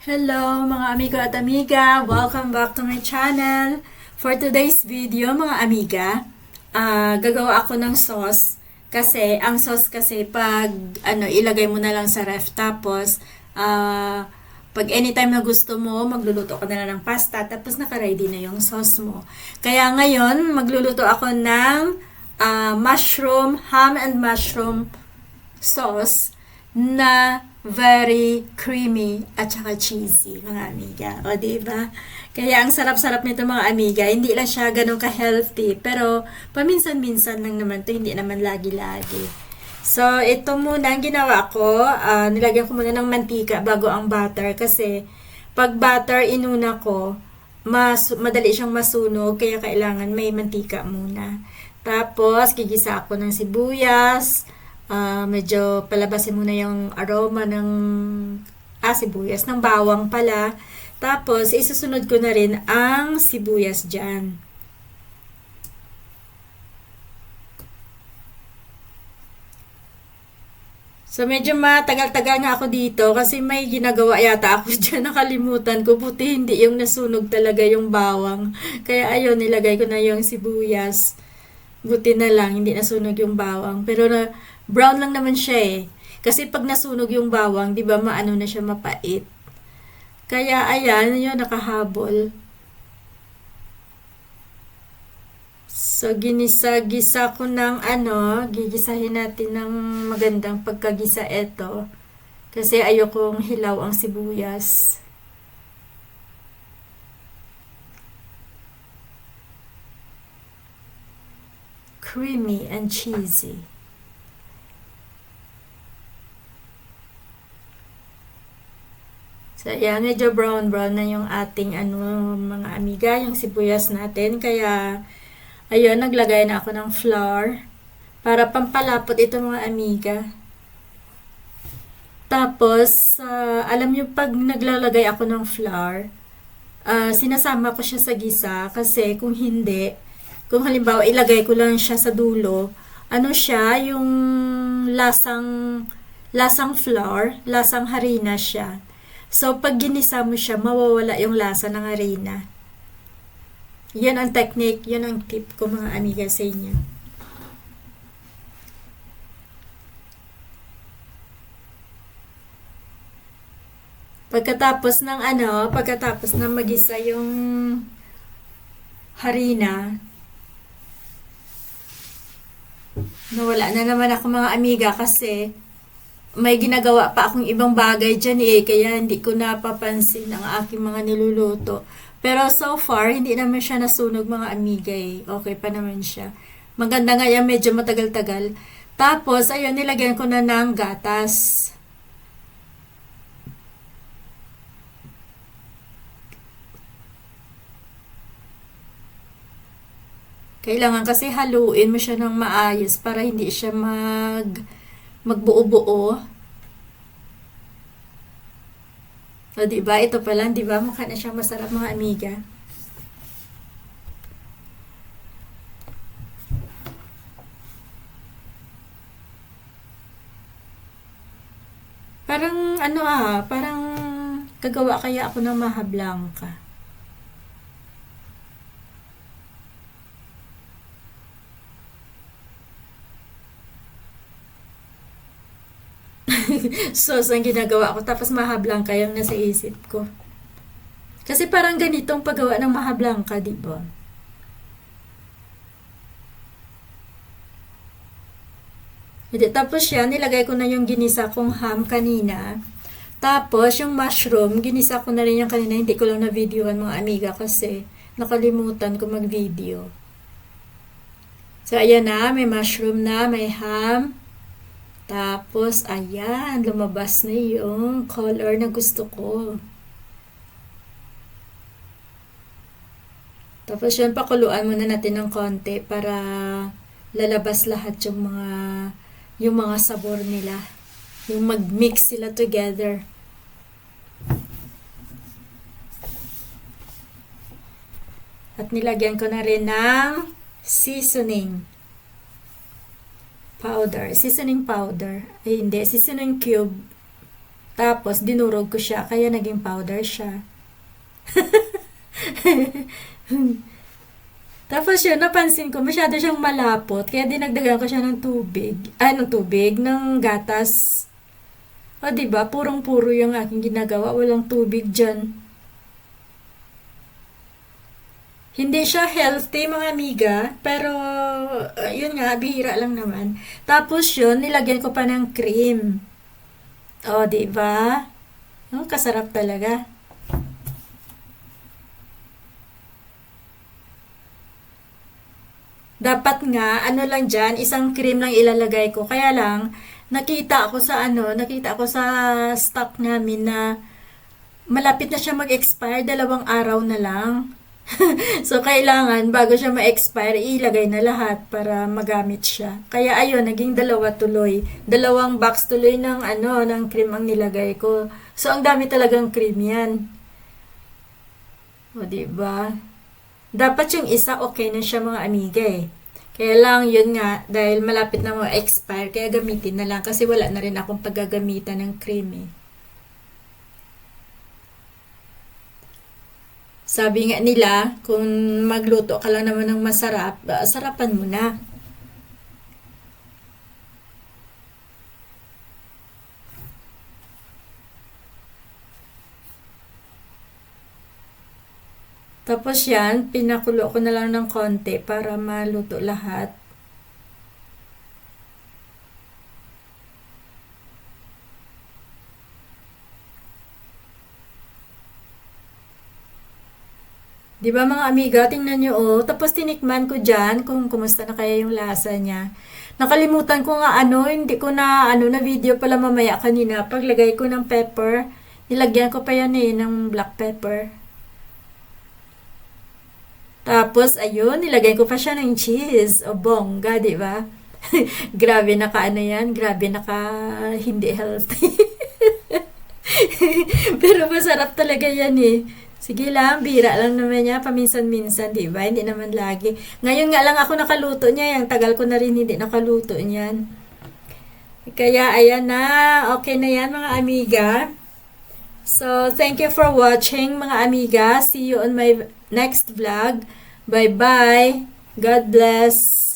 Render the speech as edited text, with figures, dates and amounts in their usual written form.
Hello mga amigo at amiga! Welcome back to my channel. For today's video mga amiga, gagawa ako ng sauce. Kasi ang sauce kasi pag ilagay mo na lang sa ref, tapos pag anytime na gusto mo, magluluto ka na lang ng pasta, tapos naka-ready na yung sauce mo. Kaya ngayon, magluluto ako ng ham and mushroom sauce na very creamy at saka cheesy, mga amiga. O, diba? Kaya ang sarap-sarap nito, mga amiga. Hindi lang siya ganun ka-healthy, pero paminsan-minsan lang naman to, hindi naman lagi-lagi. So, ito muna ang ginawa ko. Nilagyan ko muna ng mantika bago ang butter kasi pag butter inuna ko, madali siyang masunog, kaya kailangan may mantika muna. Tapos, gigisa ako ng sibuyas. Medyo palabasin muna yung aroma ng sibuyas, ng bawang pala. Tapos, isusunod ko na rin ang sibuyas dyan. So, medyo matagal-tagal nga ako dito kasi may ginagawa yata ako dyan. Nakalimutan ko. Buti hindi yung nasunog talaga yung bawang. Kaya ayun, nilagay ko na yung sibuyas. Buti na lang, hindi nasunog yung bawang. Pero brown lang naman siya eh. Kasi pag nasunog yung bawang, di ba maano na siya, mapait. Kaya ayan, yun, nakahabol. So, ginisa-gisa ko ng gigisahin natin ng magandang pagkagisa ito. Kasi ayokong hilaw ang sibuyas. Creamy and cheesy. So, ayan, medyo brown-brown na yung ating mga amiga, yung sibuyas natin. Kaya, ayun, naglagay na ako ng flour para pampalapot ito, mga amiga. Tapos, alam nyo, pag naglalagay ako ng flour, sinasama ko siya sa gisa kasi kung hindi, kung halimbawa ilagay ko lang siya sa dulo, siya, yung lasang flour, lasang harina siya. So, pag ginisa mo siya, mawawala yung lasa ng harina. Yan ang technique, yun ang tip ko, mga amiga, sa inyo. Pagkatapos ng magisa yung harina, nawala na naman ako, mga amiga, kasi may ginagawa pa akong ibang bagay dyan kaya hindi ko napapansin ang aking mga niluluto. Pero so far, hindi naman siya nasunog, mga amiga Okay pa naman siya. Maganda nga yan, medyo matagal-tagal. Tapos, ayun, nilagyan ko na ng gatas. Kailangan kasi haluin mo siya ng maayos para hindi siya magbuo-buo. O, diba? Ito pa lang, diba? Mukha na siyang masarap, mga amiga. Parang, parang gagawa kaya ako ng maha blanca. Sauce ang ginagawa ko, tapos maha blanca yung nasa isip ko. Kasi parang ganitong paggawa ng maha blanca, di ba? Tapos yan, nilagay ko na yung ginisa kong ham kanina. Tapos yung mushroom, ginisa ko na rin yung kanina, hindi ko lang na-videoan, mga amiga, kasi nakalimutan ko mag-video. So ayan na, may mushroom na, may ham. Tapos, ayan, lumabas na yung color na gusto ko. Tapos yun, pakuluan muna natin ng konti para lalabas lahat yung mga sabor nila. Yung mag-mix sila together. At nilagyan ko na rin ng seasoning powder, seasoning cube. Tapos, dinurog ko siya, kaya naging powder siya. Tapos yun, napansin ko, masyado siyang malapot, kaya dinagdagan ko siya ng tubig. Ng tubig, ng gatas. O, diba? Purong-puro yung aking ginagawa. Walang tubig dyan. Hindi siya healthy, mga amiga. Pero, yun nga, bihira lang naman. Tapos yun, nilagyan ko pa ng cream. O, diba? Kasarap talaga. Dapat nga, ano lang dyan, isang cream lang ilalagay ko. Kaya lang, nakita ako sa stock namin na malapit na siya mag-expire, 2 araw na lang. So, kailangan, bago siya ma-expire, ilagay na lahat para magamit siya. Kaya, ayun, naging 2 tuloy. 2 box tuloy ng cream ang nilagay ko. So, ang dami talagang cream yan. O, diba? Dapat yung isa, okay na siya, mga amiga eh. Kaya lang, yun nga, dahil malapit na ma-expire, kaya gamitin na lang. Kasi wala na rin akong paggagamitan ng cream eh. Sabi nga nila, kung magluto ka lang naman ng masarap, sarapan mo na. Tapos yan, pinakulo ko na lang ng konti para maluto lahat. Di ba mga amiga, tingnan nyo oh. Tapos tinikman ko dyan kung kumusta na kaya yung lasa niya. Nakalimutan ko nga hindi ko na video pala mamaya kanina. Paglagay ko ng pepper, nilagyan ko pa yan ng black pepper. Tapos, ayun, nilagay ko pa siya ng cheese. O bongga, di ba? Grabe yan. Grabe hindi healthy. Pero masarap talaga yan eh. Sige lang, bira lang naman niya, paminsan-minsan, di ba? Hindi naman lagi. Ngayon nga lang ako nakaluto niya, yung tagal ko na rin hindi nakaluto niyan. Kaya, ayan na, okay na yan mga amiga. So, thank you for watching mga amiga. See you on my next vlog. Bye-bye. God bless.